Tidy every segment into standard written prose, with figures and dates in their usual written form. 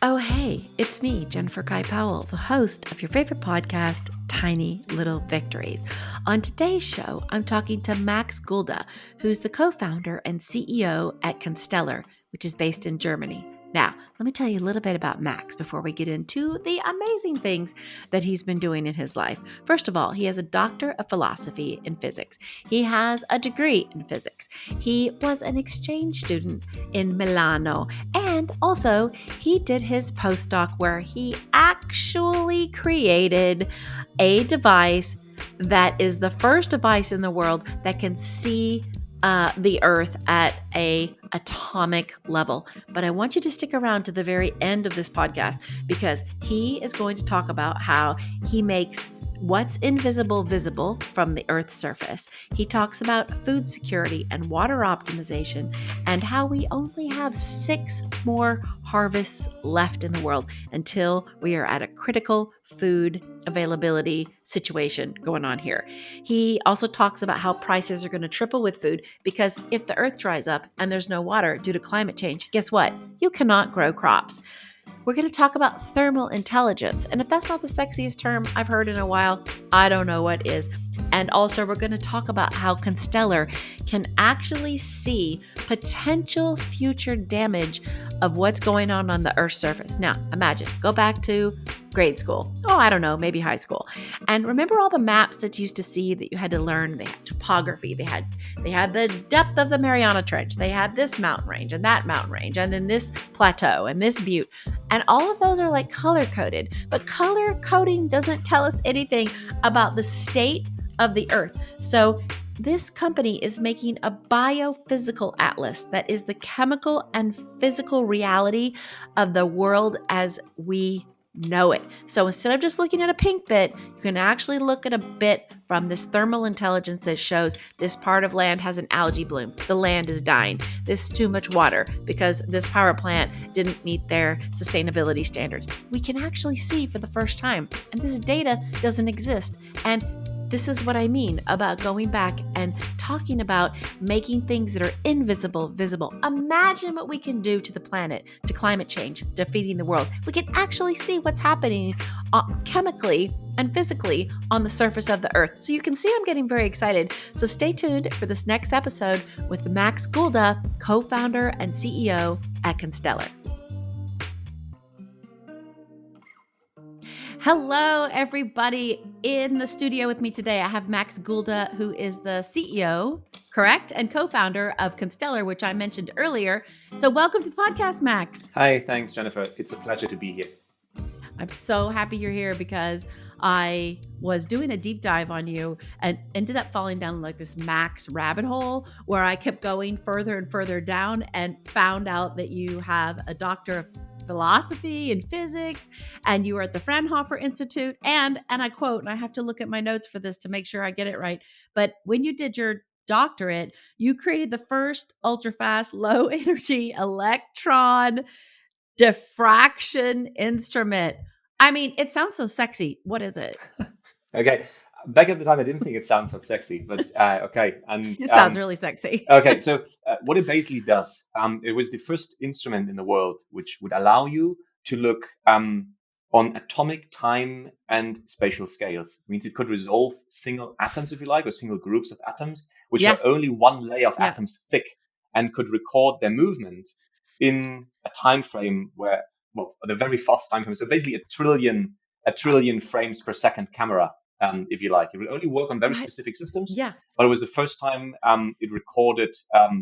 Oh, hey, it's me, Jennifer Kite-Powell, the host of your favorite podcast, Tiny Little Victories. On today's show, I'm talking to Max Gulde, who's the co-founder and CEO at Constellar, which is based in Germany. Now, let me tell you a little bit about Max before we get into the amazing things that he's been doing in his life. First of all, he has a doctor of philosophy in physics. He has a degree in physics. He was an exchange student in Milano. And also, he did his postdoc where he actually created a device that is the first device in the world that can see the Earth at a atomic level. But I want you to stick around to the very end of this podcast because he is going to talk about how he makes what's invisible visible from the Earth's surface. He talks about food security and water optimization and how we only have 6 more harvests left in the world until we are at a critical food availability situation going on here. He also talks about how prices are going to triple with food because if the Earth dries up and there's no water due to climate change, guess what? You cannot grow crops. We're going to talk about thermal intelligence. And if that's not the sexiest term I've heard in a while, I don't know what is. And also, we're going to talk about how Constellar can actually see potential future damage of what's going on the Earth's surface. Now, imagine, go back to grade school. Oh, I don't know, maybe high school. And remember all the maps that you used to see that you had to learn? They had topography. They had the depth of the Mariana Trench. They had this mountain range and that mountain range, and then this plateau and this butte. And all of those are like color coded. But color coding doesn't tell us anything about the state of the Earth. So this company is making a biophysical atlas that is the chemical and physical reality of the world as we know it. So instead of just looking at a pink bit, you can actually look at a bit from this thermal intelligence that shows this part of land has an algae bloom. The land is dying. This is too much water because this power plant didn't meet their sustainability standards. We can actually see for the first time, and this data doesn't exist. And this is what I mean about going back and talking about making things that are invisible visible. Imagine what we can do to the planet, to climate change, to feeding the world. We can actually see what's happening chemically and physically on the surface of the Earth. So you can see I'm getting very excited. So stay tuned for this next episode with Max Gulde, co-founder and CEO at Constellar. Hello, everybody. In the studio with me today, I have Max Gulde, who is the CEO, correct, and co-founder of Constellar, which I mentioned earlier. So welcome to the podcast, Max. Hi, thanks, Jennifer. It's a pleasure to be here. I'm so happy you're here because I was doing a deep dive on you and ended up falling down like this Max rabbit hole where I kept going further and further down and found out that you have a doctor of philosophy and physics, and you were at the Fraunhofer Institute, and I quote, and I have to look at my notes for this to make sure I get it right, but when you did your doctorate, you created the first ultrafast low energy electron diffraction instrument. I mean, it sounds so sexy. What is it? Okay. Back at the time, I didn't think it sounds so sexy, but okay. And It sounds really sexy. Okay, so what it basically does, it was the first instrument in the world which would allow you to look on atomic time and spatial scales. It means it could resolve single atoms, if you like, or single groups of atoms, which are only one layer of atoms thick, and could record their movement in a time frame where, well, the very fast time frame. So basically a trillion frames per second camera. If you like. It will only work on very specific systems. Yeah. But it was the first time it recorded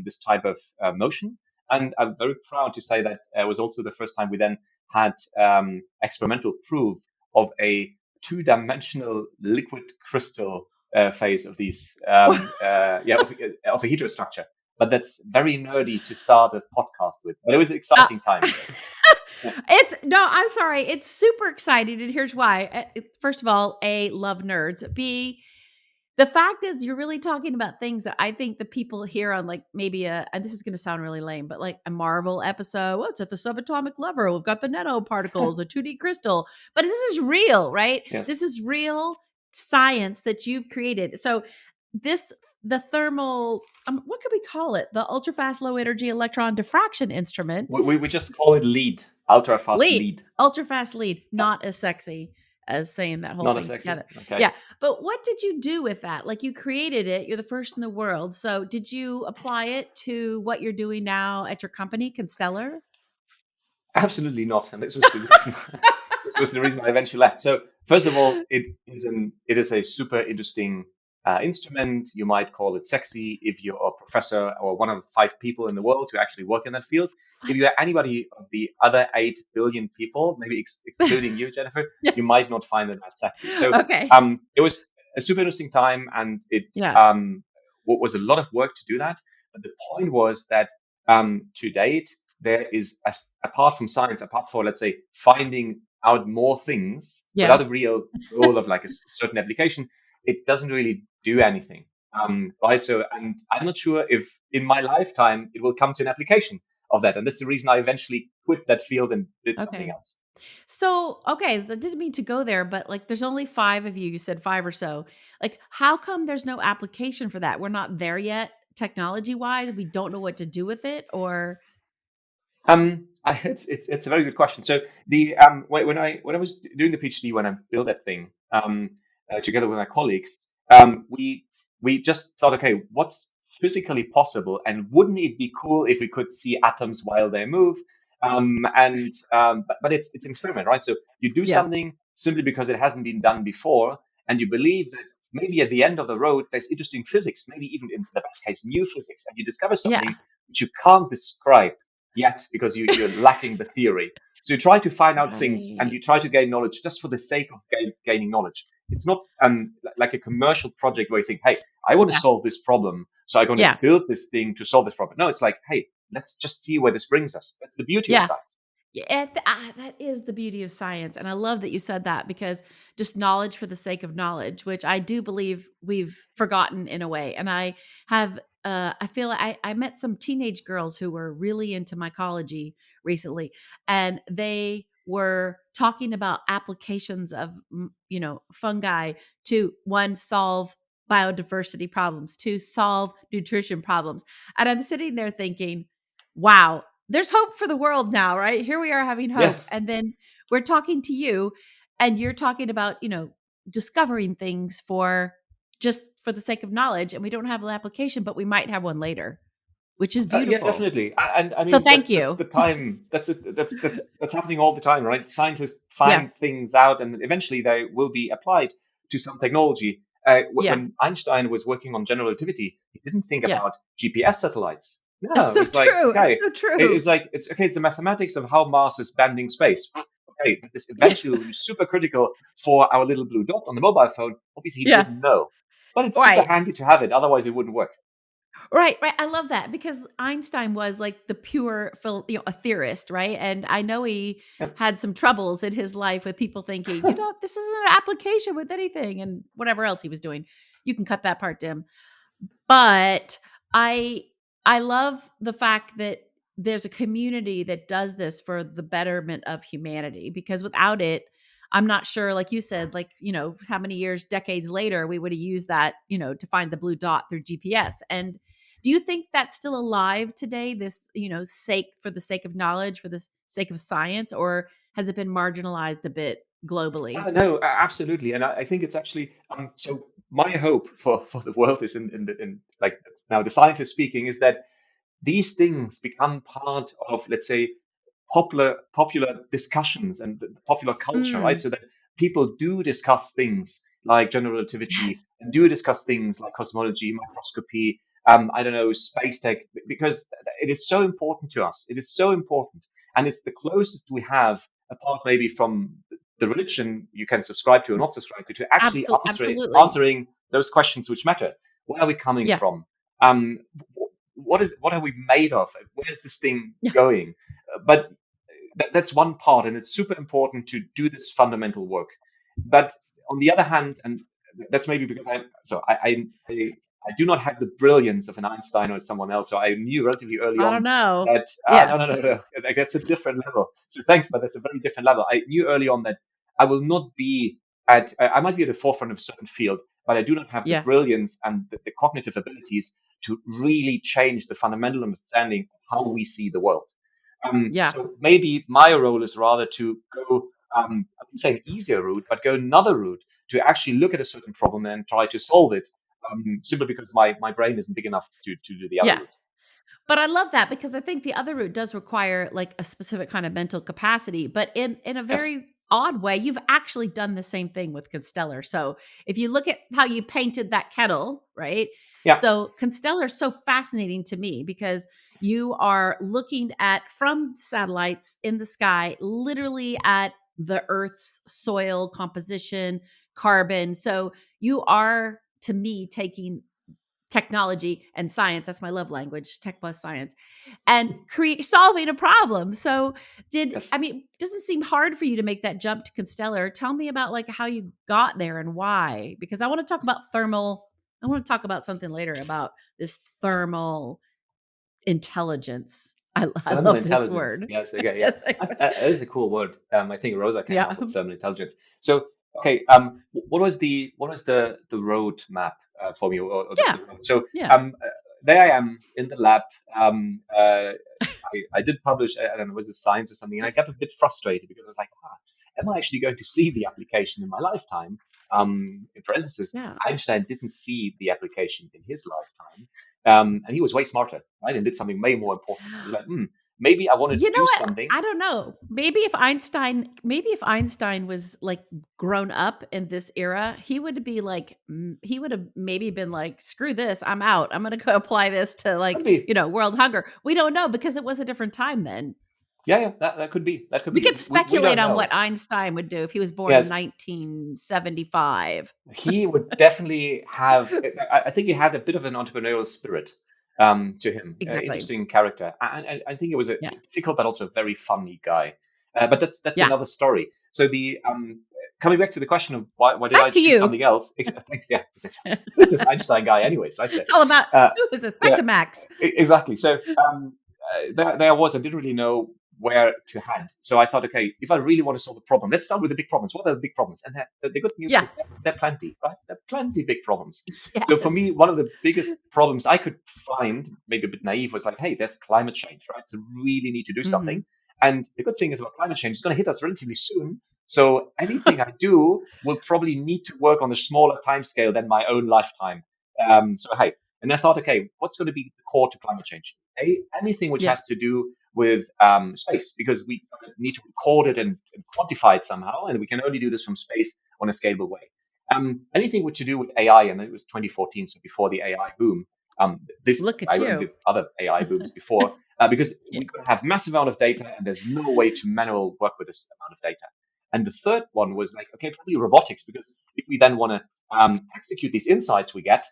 this type of motion. And I'm very proud to say that it was also the first time we then had experimental proof of a 2-dimensional liquid crystal phase of these, of a heterostructure. But that's very nerdy to start a podcast with. But it was an exciting time. I'm sorry. It's super exciting. And here's why. First of all, A, love nerds. B, the fact is you're really talking about things that I think the people hear on like maybe and this is going to sound really lame, but like a Marvel episode. Well, it's at the subatomic level. We've got the nanoparticles, a 2D crystal. But this is real, right? Yes. This is real science that you've created. So this the thermal what could we call it? The ultrafast low energy electron diffraction instrument. We just call it lead, ultra fast Lead, lead. ultrafast lead, Yeah, not as sexy as saying that whole not as thing sexy. together. Okay. Yeah, but what did you do with that? Like, you created it, you're the first in the world. So did you apply it to what you're doing now at your company, Constellar? Absolutely not. And this was the reason. This was the reason I eventually left. So first of all, it is a super interesting instrument. You might call it sexy if you're a professor or one of 5 people in the world who actually work in that field. If What? you're anybody of the other 8 billion people, maybe excluding you, Jennifer, you Yes. might not find it that sexy. So Okay. it was a super interesting time, and it Yeah. was a lot of work to do that. But the point was that to date, there is, apart from science, apart from, let's say, finding out more things Yeah. without a real goal of like a certain application, it doesn't really do anything. Right. So, and I'm not sure if in my lifetime it will come to an application of that. And that's the reason I eventually quit that field and did something Okay. else. So, okay, I didn't mean to go there, but like there's only 5 of you. You said 5 or so. Like, how come there's no application for that? We're not there yet technology wise. We don't know what to do with it, or It's a very good question. So the when I was doing the PhD, when I built that thing together with my colleagues, we just thought, okay, what's physically possible, and wouldn't it be cool if we could see atoms while they move? But it's an experiment, right? So you do yeah. something simply because it hasn't been done before, and you believe that maybe at the end of the road there's interesting physics, maybe even in the best case new physics, and you discover Yeah. something which you can't describe yet because you're lacking the theory. So you try to find out things and Right. you try to gain knowledge just for the sake of gaining knowledge. It's not like a commercial project where you think, hey, I want to Yeah. solve this problem, so I'm going to Yeah. build this thing to solve this problem. No, it's like, hey, let's just see where this brings us. That's the beauty of Yeah. science. Yeah, that is the beauty of science, and I love that you said that because just knowledge for the sake of knowledge, which I do believe we've forgotten in a way. And I have, I feel I met some teenage girls who were really into mycology recently, and they were talking about applications of fungi to one solve biodiversity problems, to solve nutrition problems, and I'm sitting there thinking, wow, there's hope for the world now, right? Here we are having hope. Yes. And then we're talking to you and you're talking about, discovering things for just for the sake of knowledge. And we don't have an application, but we might have one later, which is Yeah, beautiful. definitely. And I So mean thank that's you. the time. That's happening all the time, right? Scientists Yeah. find things out, and eventually they will be applied to some technology. Yeah. When Einstein was working on general relativity, he didn't think Yeah. about GPS satellites. It's No, so it's like, true. It's okay, so true. it's okay. It's the mathematics of how Mars is bending space. Okay, but this eventually will be super critical for our little blue dot on the mobile phone. Obviously, he Yeah. didn't know, but it's super Right. handy to have it. Otherwise, it wouldn't work. Right, right. I love that because Einstein was like the pure, a theorist, right? And I know he Yep. had some troubles in his life with people thinking, this isn't an application with anything, and whatever else he was doing. You can cut that part, Dim. But I I love the fact that there's a community that does this for the betterment of humanity because without it, I'm not sure, like you said, like, how many years, decades later, we would have used that, to find the blue dot through GPS. And do you think that's still alive today? This, sake for the sake of knowledge, for the sake of science, or has it been marginalized a bit globally? No, absolutely, and I think it's actually so. My hope for the world is in like now the scientist speaking is that these things become part of, let's say, popular discussions and the popular culture, right? Mm, So that people do discuss things like general relativity yes, and do discuss things like cosmology, microscopy, I don't know, space tech, because it is so important to us. It is so important, and it's the closest we have, apart maybe from the religion you can subscribe to or not subscribe to actually absolutely. answering those questions which matter. Where are we coming Yeah, from? Um, what are we made of? Where is this thing yeah. going? But that's one part, and it's super important to do this fundamental work. But on the other hand, and that's maybe because I do not have the brilliance of an Einstein or someone else. So I knew relatively early I don't on know. that Yeah. no, like, that's a different level. So thanks, but that's a very different level. I knew early on that I will not be I might be at the forefront of a certain field, but I do not have the Yeah. brilliance and the cognitive abilities to really change the fundamental understanding of how we see the world. Yeah. So maybe my role is rather to go, I wouldn't say an easier route, but go another route to actually look at a certain problem and try to solve it, simply because my brain isn't big enough to do the other Yeah. route. But I love that because I think the other route does require like a specific kind of mental capacity, but in a Yes. very odd way, you've actually done the same thing with Constellar. So if you look at how you painted that kettle, right? Yeah. So Constellar is so fascinating to me because you are looking at from satellites in the sky, literally at the Earth's soil composition, carbon. So you are to me taking technology and science, that's my love language, tech plus science, and create solving a problem. So Yes. I mean, doesn't seem hard for you to make that jump to Constellar. Tell me about like how you got there and why, because I want to talk about thermal. I want to talk about something later about this thermal intelligence. I Thermal love this intelligence. word. Yes. Okay. Yeah. Yes. That is a cool word. I think Rosa came Yeah. up with thermal intelligence. So, okay. What was the road map for me, or Yeah. the road? So, Yeah. there I am in the lab. I did publish, I don't know, was it science or something, and I got a bit frustrated because I was like, am I actually going to see the application in my lifetime? In parentheses, Yeah. Einstein didn't see the application in his lifetime, and he was way smarter, right, and did something way more important. So he was like, maybe I want to You know do what? something. I don't know. Maybe if Einstein was like grown up in this era, he would be like, he would have maybe been like, screw this, I'm out. I'm going to go apply this to Could like, be, world hunger. We don't know because it was a different time then. yeah, yeah, that could be, that could We be. could We speculate don't on know. what Einstein would do if he was born in Yes, 1975. he would definitely have. I think he had a bit of an entrepreneurial spirit to him. Exactly. Interesting character. I think it was a Yeah. difficult but also a very funny guy. But that's Yeah. another story. So the coming back to the question of why did Back I to choose you. something else? Yeah, who's this Einstein guy, anyways, right? So, It's all about uh, who is this? Back yeah, to Max. exactly. So there I was. I didn't really know where to head. So I thought, okay, if I really want to solve a problem, let's start with the big problems. What are the big problems? And the good news Yeah. is there are plenty, right? There are plenty big problems. So for me, Yes. one of the biggest problems I could find, maybe a bit naive, was like, hey, there's climate change, right? So really need to do Hmm. something. And the good thing is about climate change, it's going to hit us relatively soon. So anything I do will probably need to work on a smaller time scale than my own lifetime. So hey, and I thought, okay, what's going to be the core to climate change? Anything which Yeah. has to do with space, because we need to record it and quantify it somehow, and we can only do this from space on a scalable way. Anything which to do with AI, and it was 2014, so before the AI boom. This Look at AI and you. the other AI booms before, because Yeah. we could have massive amount of data, and there's no way to manual work with this amount of data. And the third one was like, okay, probably robotics, because if we then want to execute these insights we get,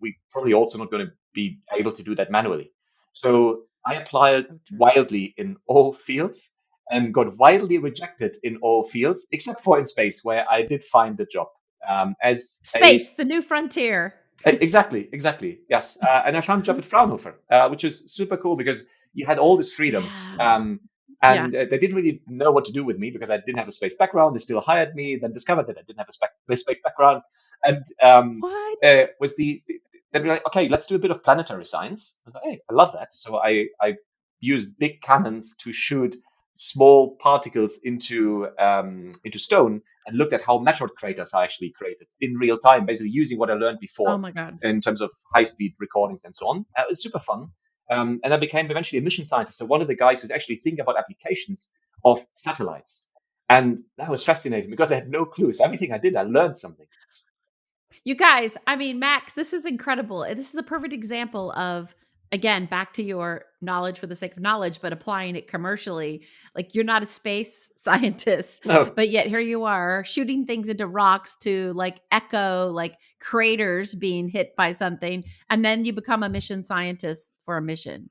we probably also not going to be able to do that manually. So I applied So true. wildly in all fields and got wildly rejected in all fields, except for in space, where I did find a job as a Space, the new frontier. exactly, yes. And I found a job at Fraunhofer, which is super cool because you had all this freedom. Yeah. Yeah. And they didn't really know what to do with me because I didn't have a space background. They still hired me, then discovered that I didn't have a space background, and What? was they were like, okay, let's do a bit of planetary science. I was like, hey, I love that. So I used big cannons to shoot small particles into stone and looked at how meteor craters are actually created in real time, basically using what I learned Oh before my God. in terms of high speed recordings and so on. It was super fun. And I became eventually a mission scientist. So one of the guys who's actually thinking about applications of satellites. And that was fascinating because I had no clue. So everything I did, I learned something. You guys, I mean, Max, this is incredible. This is a perfect example of, again, back to your knowledge for the sake of knowledge, but applying it commercially. Like you're not a space scientist, No, but yet here you are shooting things into rocks to like echo like craters being hit by something. And then you become a mission scientist for a mission.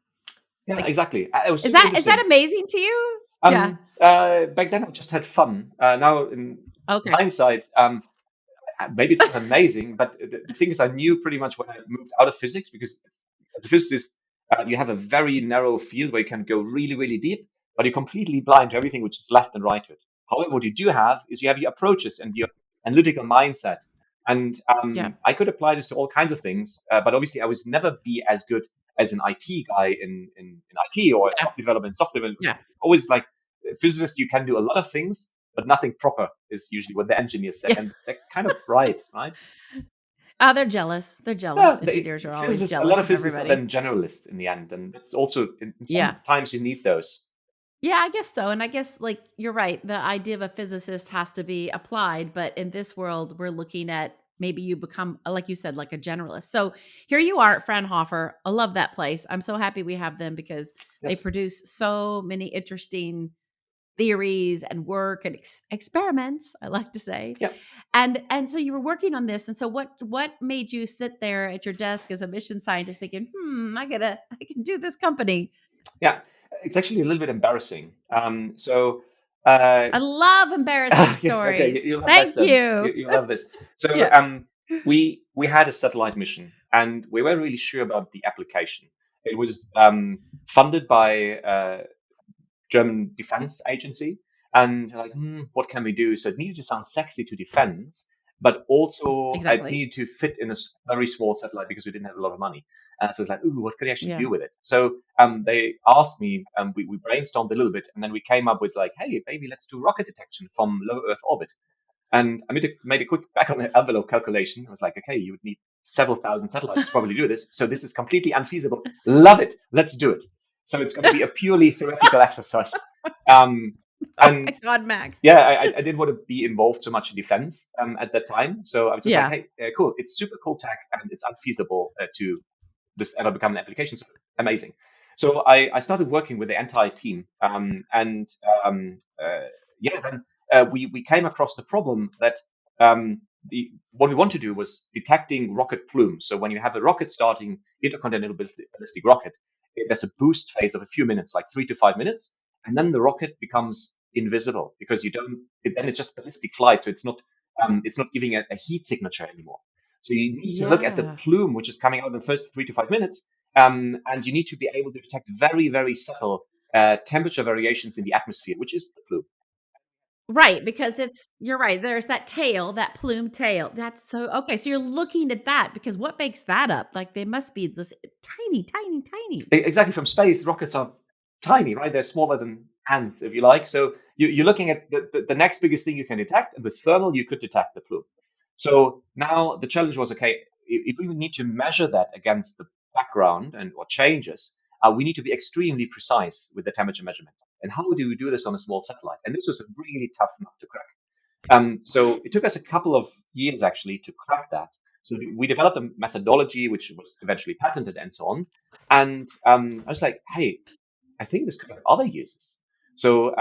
yeah, Like, exactly. It was is super that interesting. amazing to you? Yes. Back then I just had fun. Now in Okay. hindsight, maybe it's not amazing, but the thing is, I knew pretty much when I moved out of physics because as a physicist, you have a very narrow field where you can go really, really deep, but you're completely blind to everything which is left and right to it. However, what you do have is you have your approaches and your analytical mindset. And Yeah. I could apply this to all kinds of things, but obviously I was never be as good as an IT guy in IT or Yeah. software development. Software development, Yeah. always like physicist, you can do a lot of things, but nothing proper is usually what the engineers say, Yeah. and they're kind of right, right? They're jealous. They're jealous. Yeah, Engineers are always physicists. A lot jealous of of physicists are everybody. then generalists in the end, and that's also in Yeah. some times you need those. Yeah, I guess so. And I guess like you're right. The idea of a physicist has to be applied, but in this world, we're looking at maybe you become, like you said, like a generalist. So here you are at Fraunhofer. I love that place. I'm so happy we have them because they Yes. produce so many interesting theories and work and experiments, I like to say. Yeah. And so you were working on this. And so what made you sit there at your desk as a mission scientist thinking, I can do this company. Yeah. It's actually a little bit embarrassing. So, uh, I love embarrassing okay, stories. you'll love this Thank then. you. You'll love this. So, Yeah, we had a satellite mission, and we weren't really sure about the application. It was funded by German defense agency, and like, what can we do? So it needed to sound sexy to defense, but also it exactly. needed to fit in a very small satellite because we didn't have a lot of money. So it's like, ooh, what could I actually Yeah. do with it? So they asked me, we brainstormed a little bit, and then we came up with like, hey, maybe let's do rocket detection from low Earth orbit. And I made a quick back on the envelope calculation. I was like, okay, you would need several thousand satellites to probably do this. So this is completely unfeasible. Love it. Let's do it. So it's going to be a purely theoretical exercise. Um, Oh my and God, Max. yeah, I didn't want to be involved so much in defense at that time. So I was just like, Yeah, hey, cool. It's super cool tech and it's unfeasible to this ever become an application. So amazing. So I started working with the entire team, and yeah, then we came across the problem that the what we want to do was detecting rocket plumes. So when you have a rocket starting intercontinental ballistic rocket, there's a boost phase of a few minutes, like 3 to 5 minutes, and then the rocket becomes invisible because you don't. Then it's just ballistic flight, so it's not giving a heat signature anymore. So you need to look at the yeah. plume which is coming out in the first 3 to 5 minutes, and you need to be able to detect very, very subtle temperature variations in the atmosphere, which is the plume. Right, because you're right. There's that tail, that plume tail. That's so okay. So you're looking at that because what makes that up? Like they must be this tiny, tiny, tiny. Exactly, from space, rockets are tiny, right? They're smaller than ants, if you like. So you're looking at the next biggest thing you can detect, and with thermal, you could detect the plume. So now the challenge was, okay, if we need to measure that against the background and what changes, we need to be extremely precise with the temperature measurement. And how do we do this on a small satellite? And this was a really tough nut to crack. So it took us a couple of years actually to crack that. So we developed a methodology which was eventually patented and so on. And I was like, hey, I think this could have other uses. So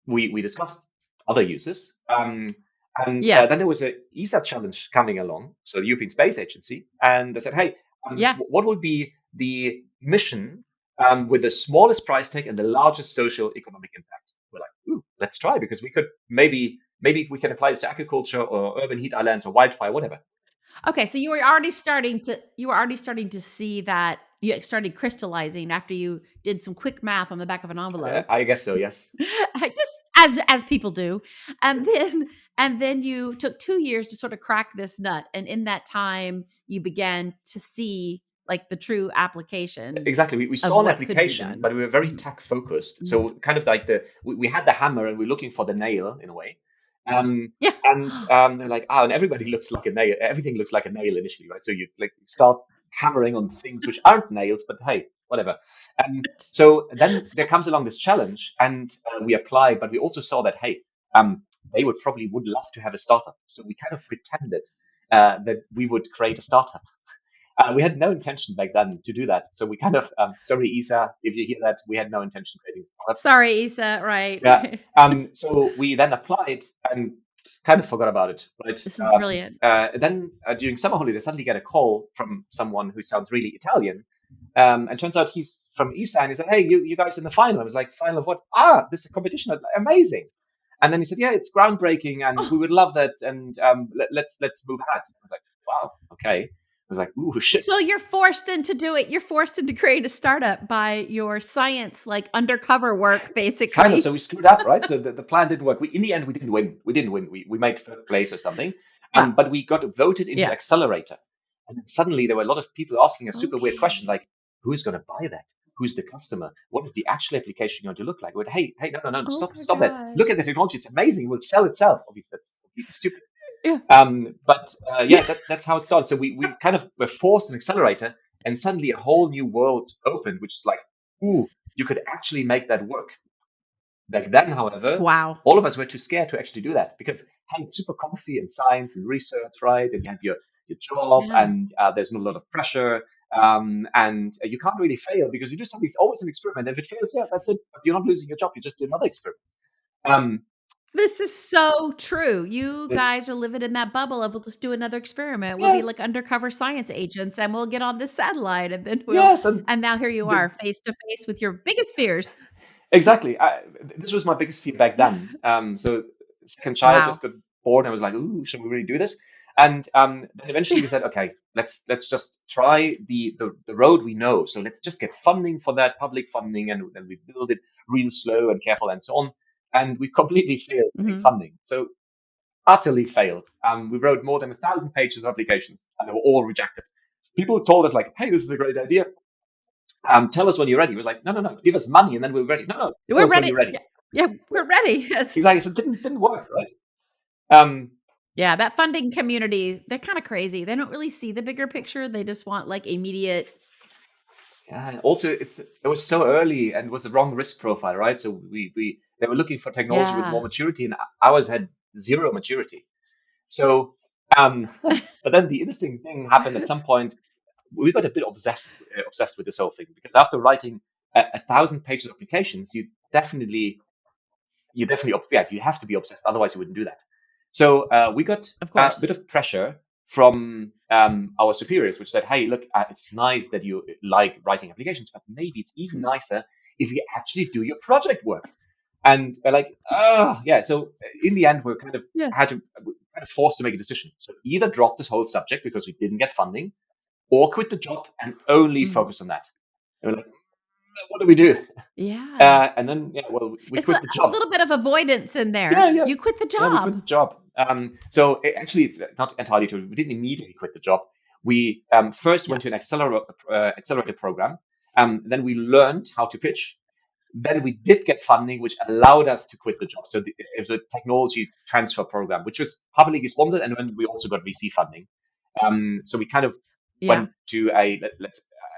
we discussed other uses. And Yeah, then there was a ESA challenge coming along, so the European Space Agency, and they said, hey, yeah. what would be the mission with the smallest price tag and the largest social economic impact? We're like, ooh, let's try because we could maybe we can apply this to agriculture or urban heat islands or wildfire, whatever. Okay, so you were already starting to see that you started crystallizing after you did some quick math on the back of an envelope. I guess so, yes. Just as people do. And then you took 2 years to sort of crack this nut, and in that time you began to see like the true application Exactly. We of saw an what could be application, done. but we were very tech focused. Mhm. So kind of like we had the hammer and we're looking for the nail in a way. Um, Yeah. and they're like, and everybody looks like a nail. Everything looks like a nail initially, right? So you like start hammering on things which aren't nails, but hey, whatever. So then there comes along this challenge, and we apply, but we also saw that hey, they would love to have a startup. So we kind of pretended that we would create a startup. We had no intention back then to do that. So we kind of, sorry, Isa, if you hear that, we had no intention creating a startup. Sorry, Isa, right, Yeah. right. So we then applied and kind of forgot about it, right? This is brilliant. Then during summer holiday, I suddenly get a call from someone who sounds really Italian. And turns out he's from Isa and he said, hey, you guys in the final. I was like, final of what? This is a competition. Amazing. And then he said, yeah, it's groundbreaking and we Oh, would love that. And let's move ahead. I was like, wow, okay. was like, ooh, shit. So you're forced into do it. You're forced into create a startup by your science, like undercover work, Kind of. So basically. we screwed up, right? So the plan didn't work. In the end, we didn't win. We didn't win. We made third place or something. Wow. But we got voted into Yeah. accelerator. And then suddenly there were a lot of people asking a super weird question Okay. like, who's going to buy that? Who's the customer? What is the actual application going to look like? I went, hey, no, Oh stop, my stop that. God. Look at the technology. It's amazing. It will sell itself. Obviously, that's completely stupid. Yeah. But Yeah. yeah, that's how it started. So we kind of were forced an accelerator, and suddenly a whole new world opened, which is like, ooh, you could actually make that work. Back then, however, Wow. all of us were too scared to actually do that because hey, it's super comfy in science and research, right? And you have your job, Yeah. and there's not a lot of pressure, and you can't really fail because you do something. It's always an experiment. If it fails, yeah, that's it. But you're not losing your job. You just do another experiment. Um, This is so true. You it, guys are living in that bubble of we'll just do another experiment. We'll be yes, like undercover science agents and we'll get on this satellite and then yes, and and now here you the, are face to face with your biggest fears. exactly. This was my biggest fear back then. So second child just Wow. got born. I was like, ooh, should we really do this? And then eventually we said, okay, let's just try the road we know. So let's just get funding for that, public funding, and then we build it real slow and careful and so on. And we completely failed getting Mhm. funding. So utterly failed. We wrote more than 1,000 pages of applications, and they were all rejected. People told us like, hey, this is a great idea. Tell us when you're ready. We're like, no, give us money and then we're ready. No, tell We're us when ready. you're ready. Yeah. Yeah, we're ready. Yes. Exactly. So it didn't work, right? Um, Yeah, that funding community, they're kind of crazy. They don't really see the bigger picture. They just want like immediate. yeah. Also, it was so early and was the wrong risk profile, right? So we they were looking for technology with more Yeah. maturity, and ours had zero maturity. So, but then the interesting thing happened at some point. We got a bit obsessed with this whole thing because after writing 1,000 pages of applications, yeah, you have to be obsessed, otherwise you wouldn't do that. So we got Of a bit course. of pressure from our superiors, which said, "Hey, look, it's nice that you like writing applications, but maybe it's even Mhm. nicer if you actually do your project work." And we're like, "Oh, yeah." So in the end, Yeah. we're kind of forced to make a decision. So either drop this whole subject because we didn't get funding, or quit the job and only Mhm. focus on that. And we're like, "What do we do?" Yeah. And then, yeah, well, we It's quit a the job. little bit of avoidance in Yeah, there. yeah. You quit the Yeah, we quit job. the job. So actually, it's not entirely true. We didn't immediately quit the job. We first Yeah. went to an accelerator program. Then we learned how to pitch. Then we did get funding, which allowed us to quit the job. So it was a technology transfer program, which was publicly sponsored, and then we also got VC funding. So we kind of Yeah. went to a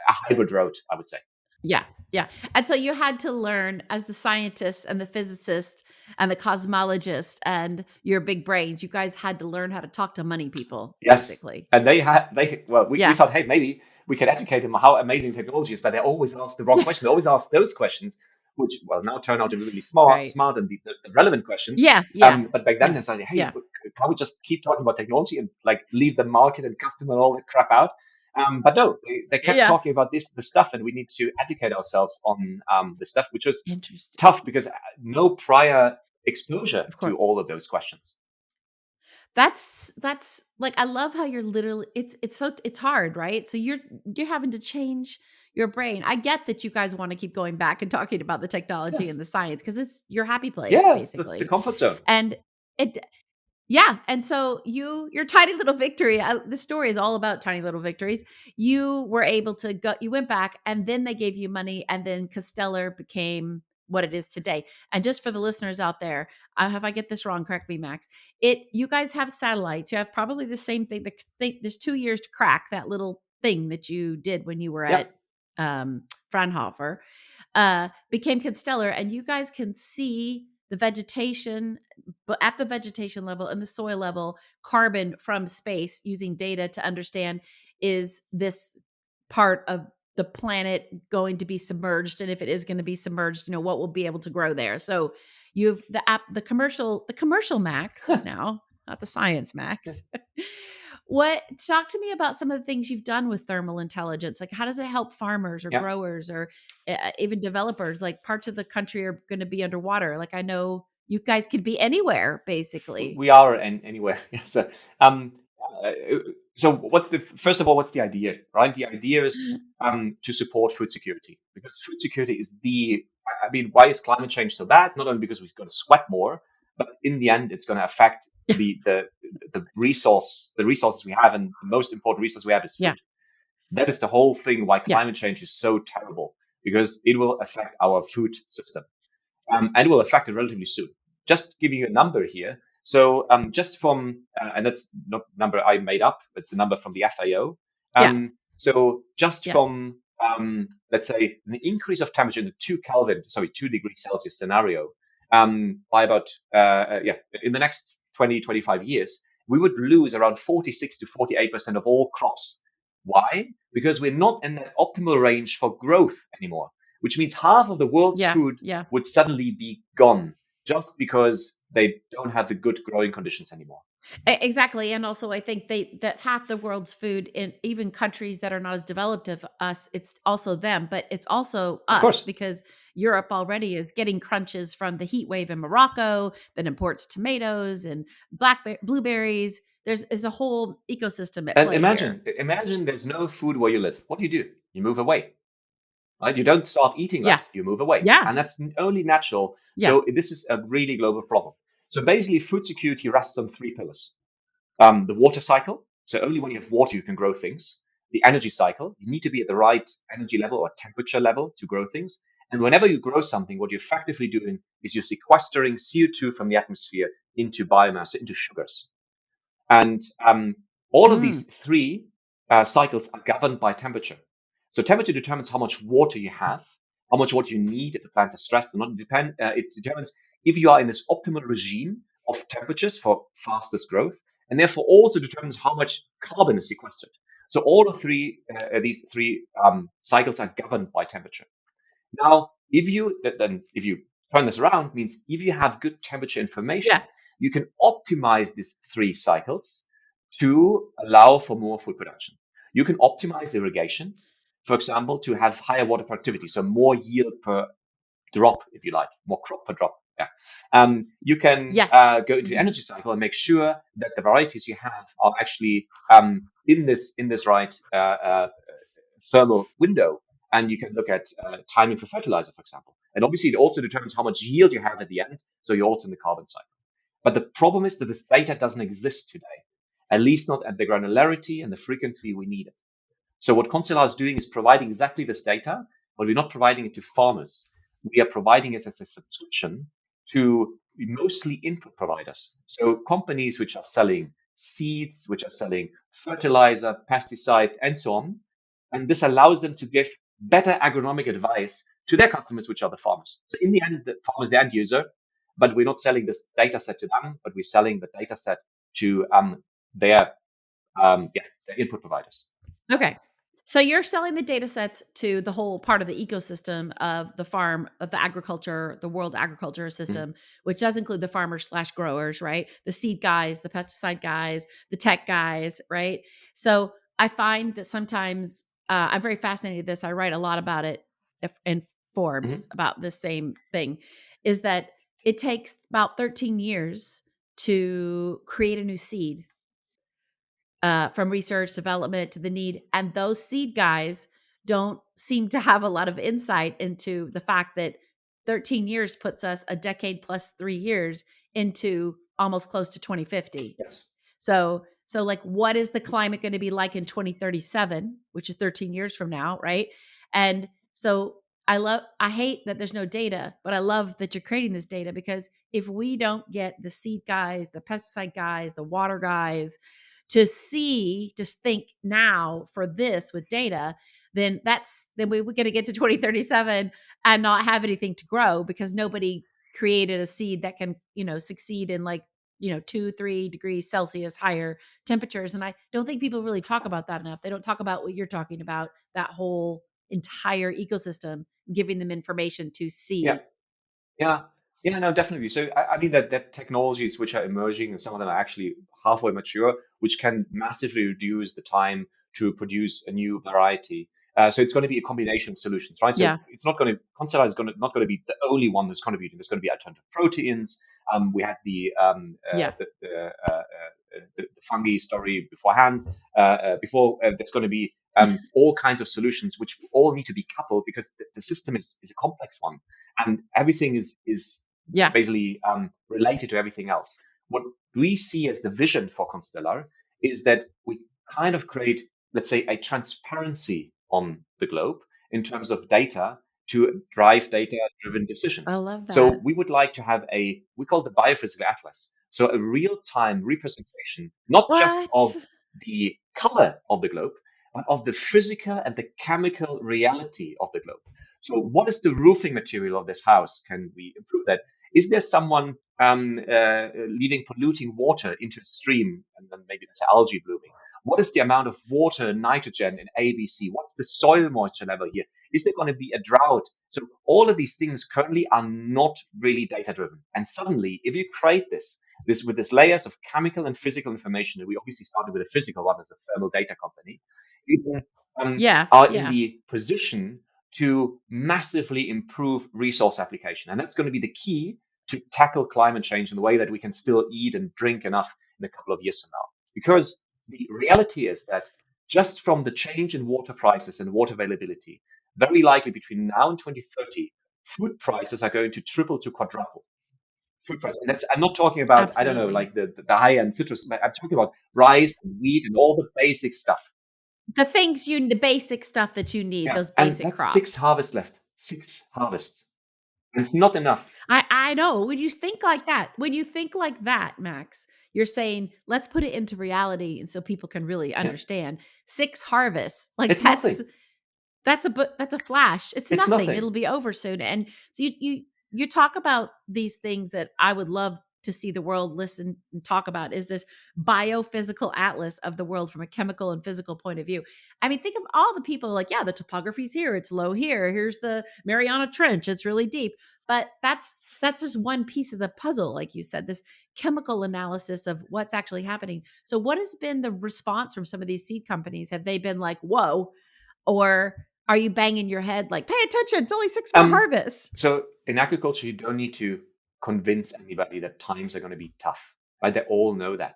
hybrid road, I would say. Yeah, yeah, and so you had to learn as the scientist and the physicist and the cosmologist and your big brains, you guys had to learn how to talk to money people, Yes, basically. and we Yeah, thought, hey, maybe we can educate them how amazing technology is, but they always ask the wrong yeah, question. They always ask those questions, which now turn out to be really right. smart and the relevant questions. Yeah, yeah, But back then yeah, they said, hey, yeah, can't we just keep talking about technology and like leave the market and customer and all that crap out? But no, they kept yeah. talking about the stuff, and we need to educate ourselves on the stuff, which was Interesting. tough because no prior exposure Of course. to all of those questions. That's like, I love how you're literally it's so it's hard, right? So you're having to change your brain. I get that you guys wanna keep going back and talking about the technology Yes, and the science because it's your happy place, yeah, it's the basically, comfort zone. and it yeah, and so your tiny little victory, the story is all about tiny little victories. You were able to go you went back and then they gave you money and then Castellar became what it is today. And just for the listeners out there, if I get this wrong, correct me, Max. You guys have satellites. You have probably the same thing. There's 2 years to crack that little thing that you did when you were at Yep. Fraunhofer. Became Constellar, and you guys can see the vegetation, but at the vegetation level and the soil level, carbon from space using data to understand is this part of the planet going to be submerged, and if it is going to be submerged, what will be able to grow there. So you've the commercial Max now, not the science Max. What talk to me about some of the things you've done with thermal intelligence? Like how does it help farmers or Yeah. growers or even developers? Like parts of the country are going to be underwater. Like I know you guys could be anywhere basically. We are anywhere. So, um, uh, So first of all, what's the idea, right? The idea is to support food security, because food security is I mean, why is climate change so bad? Not only because we've got to sweat more, but in the end, it's going to affect the resources we have, and the most important resource we have is Yeah. food. That is the whole thing why Yeah. climate change is so terrible, because it will affect our food system, and will affect it relatively soon. Just giving you a number here. So just from, and that's not a number I made up, it's a number from the FAO. Yeah. So just Yeah. from, let's say, the increase of temperature in the 2 degrees Celsius scenario, by about, in the next 20, 25 years, we would lose around 46 to 48% of all crops. Why? Because we're not in that optimal range for growth anymore, which means half of the world's Yeah. food Yeah. would suddenly be gone just because they don't have the good growing conditions anymore. Exactly. And also I think that half the world's food in even countries that are not as developed as us, it's also them, but it's also Of us course. because Europe already is getting crunches from the heat wave in Morocco that imports tomatoes and blueberries. Is a whole ecosystem at And play here. imagine there's no food where you live. What do? You move away, right? You don't start eating Yeah. less, you move away. Yeah. And that's only natural. Yeah. So this is a really global problem. So basically, food security rests on three pillars. The water cycle. So only when you have water, you can grow things. The energy cycle. You need to be at the right energy level or temperature level to grow things. And whenever you grow something, what you're effectively doing is you're sequestering CO2 from the atmosphere into biomass, into sugars. And all of Mm. these three cycles are governed by temperature. So temperature determines how much water you have, how much water you need if the plants are stressed or not. It determines if you are in this optimal regime of temperatures for fastest growth, and therefore also determines how much carbon is sequestered. So all of these three cycles are governed by temperature. Now, if you turn this around, means if you have good temperature Yeah. information, you can optimize these three cycles to allow for more food production. You can optimize irrigation, for example, to have higher water productivity, so more yield per drop, if you like, more crop per drop. Yeah. You can Yes. go into the Mhm. energy cycle and make sure that the varieties you have are actually in this right thermal window. And you can look at timing for fertilizer, for example. And obviously, it also determines how much yield you have at the end. So you're also in the carbon cycle. But the problem is that this data doesn't exist today, at least not at the granularity and the frequency we need it. So what Consular is doing is providing exactly this data, but we're not providing it to farmers. We are providing it as a subscription to mostly input providers. So companies which are selling seeds, which are selling fertilizer, pesticides, and so on. And this allows them to give better agronomic advice to their customers, which are the farmers. So in the end, the farmer is the end user, but we're not selling this data set to them, but we're selling the data set to their their input providers. Okay. So you're selling the data sets to the whole part of the ecosystem of the farm, of the agriculture, the world agriculture Mhm. system, which does include the farmers slash growers, right? The seed guys, the pesticide guys, the tech guys, right? So I find that sometimes I'm very fascinated with this. I write a lot about it in Forbes Mhm. about this same thing, is that it takes about 13 years to create a new seed, from research development to the need. And those seed guys don't seem to have a lot of insight into the fact that 13 years puts us a decade plus 3 years into almost close to 2050. Yes. So like, what is the climate going to be like in 2037, which is 13 years from now, right? And so I hate that there's no data, but I love that you're creating this data, because if we don't get the seed guys, the pesticide guys, the water guys to see, just think now for this with data, then we're going to get to 2037 and not have anything to grow because nobody created a seed that can, succeed in like, 2-3 degrees Celsius higher temperatures. And I don't think people really talk about that enough. They don't talk about what you're talking about, that whole entire ecosystem, giving them information to Yeah. see. Yeah, yeah, no, definitely. So I mean that technologies which are emerging, and some of them are actually halfway mature, which can massively reduce the time to produce a new variety. So it's going to be a combination of solutions, right? So Yeah. it's not going to Constellar is going to not going to be the only one who's contributing. There's going to be alternative proteins. We had Yeah. the fungi story beforehand. Before there's going to be all kinds of solutions which all need to be coupled because the system is a complex one, and everything is Yeah. basically related to everything else. What we see as the vision for Constellar is that we kind of create, let's say, a transparency on the globe in terms of data to drive data-driven I decisions. love So that. we would like to have we call it the biophysical atlas. So a real-time representation, not just What? of the color of the globe, but of the physical and the chemical reality of the globe. So what is the roofing material of this house? Can we improve that? Is there someone leaving polluting water into a stream and then maybe there's algae blooming? What is the amount of water, nitrogen in ABC? What's the soil moisture level here? Is there going to be a drought? So all of these things currently are not really data driven. And suddenly, if you create this with these layers of chemical and physical information, and we obviously started with a physical one as a thermal data company, you Yeah. are in Yeah. the position to massively improve resource application. And that's going to be the key to tackle climate change in the way that we can still eat and drink enough in a couple of years from now. Because the reality is that just from the change in water prices and water availability, very likely between now and 2030, food prices are going to triple to quadruple. Food prices. And I'm not talking about, I don't know, Absolutely. like the high end citrus. I'm talking about rice and wheat and all the basic stuff. The basic stuff that you need, Yeah. those And basic that's six crops. harvests left. Six harvests. And it's not enough. I know. When you think like that, Max, you're saying, let's put it into reality and so people can really Yeah. understand. 6 harvests, like It's nothing. that's a flash. It's It's nothing. nothing. It'll be over soon. And so you talk about these things that I would love to see the world listen and talk about is this biophysical atlas of the world from a chemical and physical point of view. I mean, think of all the people like, yeah, the topography's here, it's low here. Here's the Mariana Trench, it's really deep. But that's just one piece of the puzzle, like you said, this chemical analysis of what's actually happening. So what has been the response from some of these seed companies? Have they been like, whoa? Or are you banging your head like, pay attention, it's only 6 more Um, harvests? so in agriculture, you don't need to convince anybody that times are going to be tough, right? They all know that.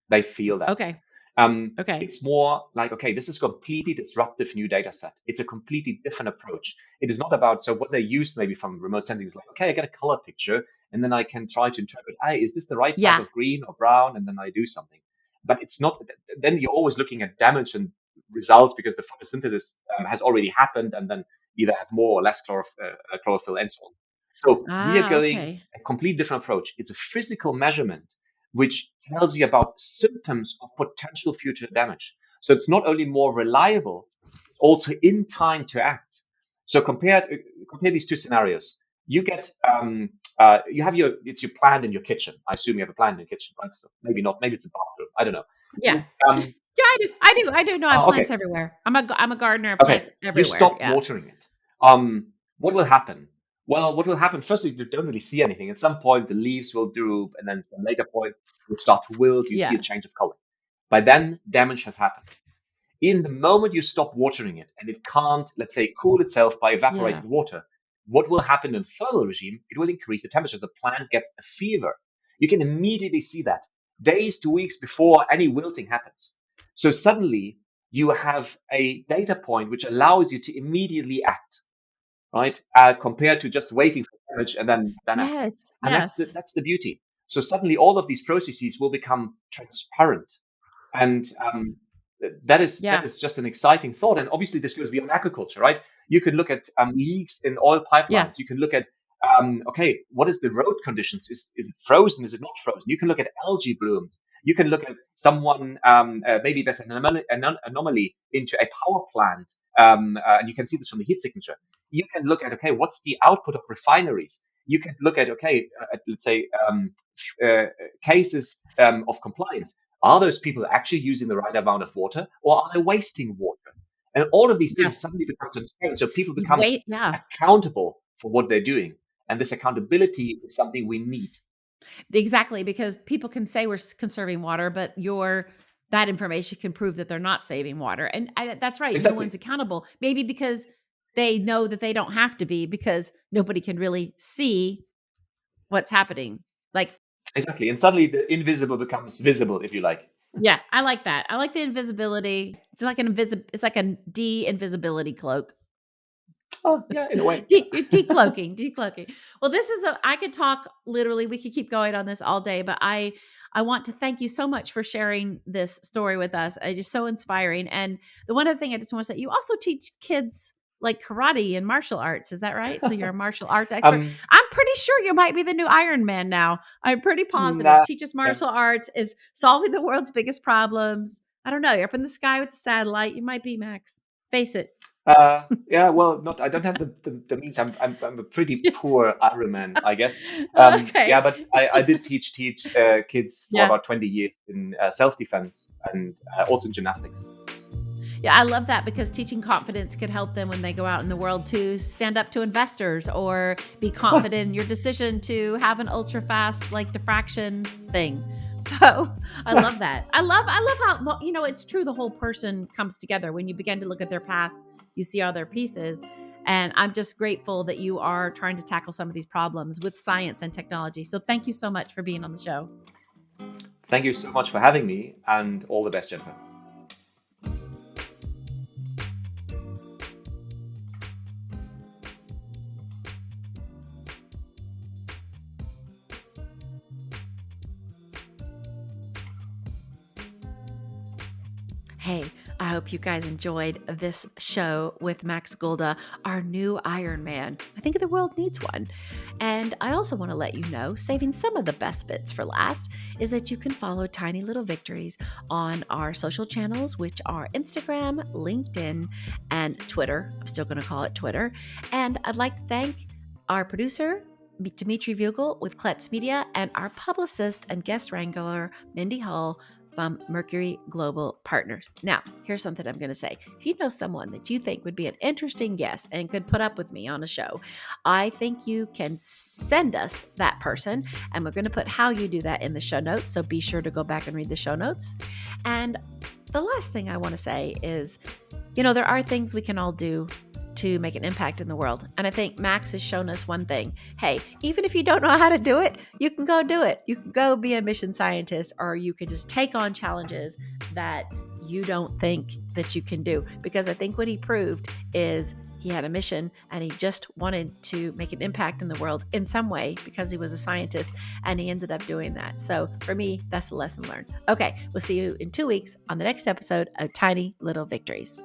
They feel that. Okay. Okay. It's more like, okay, this is a completely disruptive new data set. It's a completely different approach. It is not about, so what they use maybe from remote sensing is like, okay, I get a color picture and then I can try to interpret, hey, is this the right type Yeah. of green or brown? And then I do something. But it's not, then you're always looking at damage and results because the photosynthesis has already happened and then either have more or less chlorophyll and so on. So we are Ah, going okay. a complete different approach. It's a physical measurement which tells you about symptoms of potential future damage. So it's not only more reliable, it's also in time to act. So compare these two scenarios. You get you have it's your plant in your kitchen. I assume you have a plant in your kitchen, right? So maybe not. Maybe it's a bathroom. I don't know. Yeah. And, Yeah, I do. I do know I have okay, plants everywhere. I'm a gardener of okay. plants You everywhere. stop Yeah. watering it. What will happen? Well, what will happen? Firstly, you don't really see anything. At some point, the leaves will droop, and then at some later point, it will start to wilt. You see a Yeah. change of color. By then, damage has happened. In the moment you stop watering it and it can't, let's say, cool itself by Yeah. evaporating water, what will happen in thermal regime? It will increase the temperature. The plant gets a fever. You can immediately see that days to weeks before any wilting happens. So suddenly you have a data point which allows you to immediately act, right? Compared to just waiting for damage and then acting. Yes. And Yes. that's the beauty. So suddenly all of these processes will become transparent and that Yeah. is just an exciting thought. And obviously, this goes beyond agriculture, right? You can look at leaks in oil Yeah. pipelines. You can look at okay, what is the road conditions? Is it frozen? Is it not frozen? You can look at algae blooms. You can look at someone maybe there's an anomaly into a power plant, and you can see this from the heat signature. You can look at okay, what's the output of refineries? You can look at okay, let's say uh, cases of compliance. Are those people actually using the right amount of water or are they wasting water? And all of these Yeah. things suddenly become transparent. So people You become wait. Yeah. accountable for what they're doing. And this accountability is something we need. Exactly, because people can say we're conserving water, but that information can prove that they're not saving water. And that's right. No Exactly. one's accountable. Maybe because they know that they don't have to be because nobody can really see what's happening. Like, Exactly. And suddenly the invisible becomes visible, if you like. yeah, I like that. I like the invisibility. It's like a de-invisibility cloak. Oh, yeah, in a way. Yeah. Decloaking. Well, I could talk literally, we could keep going on this all day, but I want to thank you so much for sharing this story with us. It is so inspiring. And the one other thing I just want to say, you also teach kids like karate and martial arts. Is that right? So you're a martial arts expert. um, I'm pretty sure you might be the new Iron Man now. I'm pretty positive. nah, Teaches yeah. martial arts, is solving the world's biggest problems. I don't know. You're up in the sky with the satellite. You might be, Max. Face it. Yeah, well, not. I don't have the means. I'm a pretty Yes. poor Ironman, I guess. Yeah, Okay. but I did teach kids for Yeah. about 20 years in self-defense and also in gymnastics. Yeah, I love that because teaching confidence could help them when they go out in the world to stand up to investors or be confident in your decision to have an ultra fast like diffraction thing. So I love that. I love how, well, it's true. The whole person comes together when you begin to look at their past. You see all their pieces. And I'm just grateful that you are trying to tackle some of these problems with science and technology. So thank you so much for being on the show. Thank you so much for having me, and all the best, Jennifer. Hey, I hope you guys enjoyed this show with Max Gulde, our new Iron Man. I think the world needs one. And I also want to let you know, saving some of the best bits for last, is that you can follow Tiny Little Victories on our social channels, which are Instagram, LinkedIn, and Twitter. I'm still going to call it Twitter. And I'd like to thank our producer, Dimitri Vogel with Klets Media, and our publicist and guest wrangler, Mindy Hull, from Mercury Global Partners. Now, here's something I'm going to say. If you know someone that you think would be an interesting guest and could put up with me on a show, I think you can send us that person, and we're going to put how you do that in the show notes. So be sure to go back and read the show notes. And the last thing I want to say is, there are things we can all do to make an impact in the world. And I think Max has shown us one thing. Hey, even if you don't know how to do it, you can go do it. You can go be a mission scientist, or you can just take on challenges that you don't think that you can do. Because I think what he proved is he had a mission and he just wanted to make an impact in the world in some way because he was a scientist, and he ended up doing that. So for me, that's a lesson learned. Okay, we'll see you in 2 weeks on the next episode of Tiny Little Victories.